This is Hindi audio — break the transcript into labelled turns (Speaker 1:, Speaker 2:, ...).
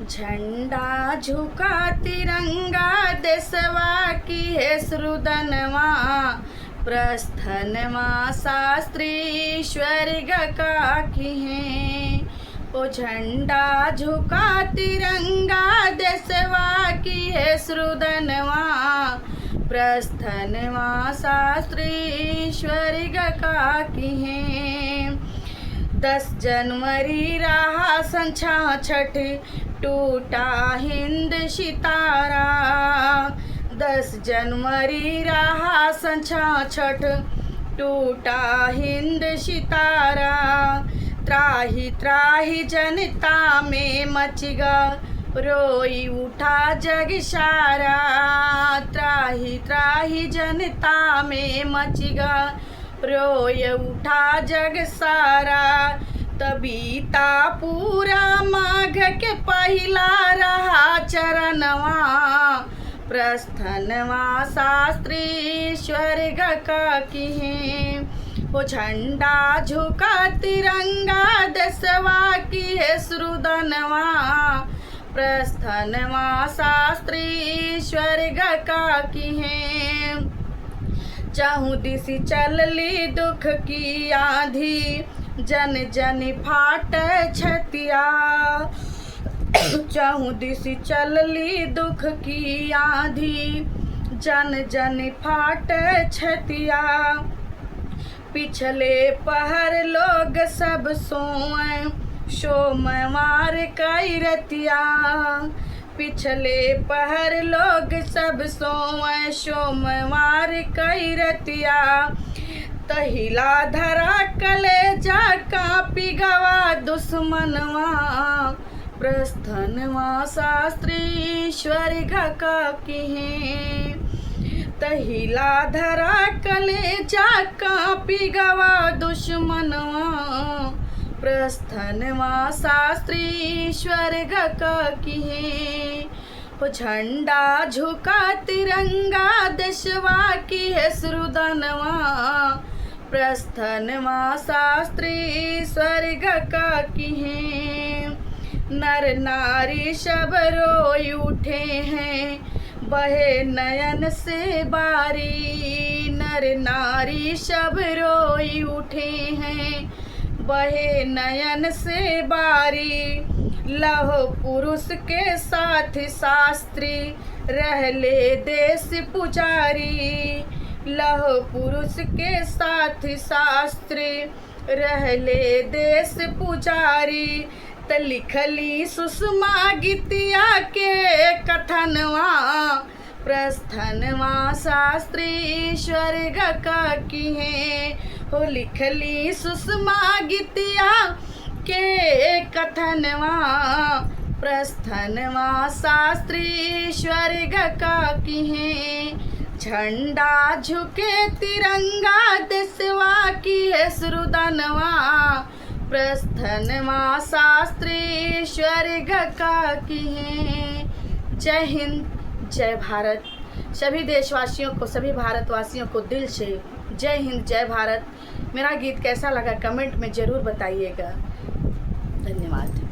Speaker 1: झंडा झुका तिरंगा देशवा की है श्रुदनवा प्रस्थनवा शास्त्री स्वर्ग का की है। ओ झंडा झुका तिरंगा देशवा की है श्रुदनवा प्रस्थनवा शास्त्री स्वर्ग का की है। 10 जनवरी रहा सन 66 टूटा हिंद सितारा। 10 जनवरी रहा सन 66 टूटा हिंद सितारा। त्राही त्राही जनता में मचगा रोई उठा जग सारा। त्राही त्राही जनता में मचगा रोय उठा जग सारा। तबीता पूरा माघ के पहिला रहा चरणवा प्रस्थनवा शास्त्री स्वर्ग का की है। वो झंडा झुका तिरंगा देशवा की है श्रुदनवा प्रस्थनवा शास्त्री स्वर्ग का की है। चाहूँ दिशि चलली दुख की आंधी जन जन फाट छतिया। चाहूँ दिशि चलली दुख की आंधी जन जन फाट छतिया। पिछले पहर लोग सब सोए सोमवार कई रतिया। पिछले पहर लोग सब सोए सोमवार कई रतिया। तहिला धरा कलेजा कापी गवा दुश्मनवा प्रस्थनवा शास्त्री स्वर्ग का की है। तहिला धरा कलेजा कापी गवा दुश्मनवा प्रस्थनवा शास्त्री स्वर्ग का की है। वो झंडा झुका तिरंगा देशवा की है श्रुदनवा प्रस्थनवा शास्त्री स्वर्ग का की है। नर नारी सब रोई उठे हैं बहे नयन से बारी। नर नारी सब रोई उठे हैं बहे नयन से बारी। लौह पुरुष के साथ शास्त्री रहले देश पुजारी। लौह पुरुष के साथ शास्त्री रहले देश पुजारी। त लिखली सुषमा गीतिया के कथनवा प्रस्थनवा शास्त्री स्वर्ग का की है। हो लिखली सुषमा गीतिया के कथनवा प्रस्थनवा शास्त्री स्वर्ग का की है। झंडा झुके तिरंगा देशवा की है श्रुदनवा प्रस्थनवा शास्त्री स्वर्ग का की है। जय हिंद जय भारत। सभी देशवासियों को सभी भारतवासियों को दिल से जय हिंद जय भारत। मेरा गीत कैसा लगा कमेंट में ज़रूर बताइएगा। धन्यवाद।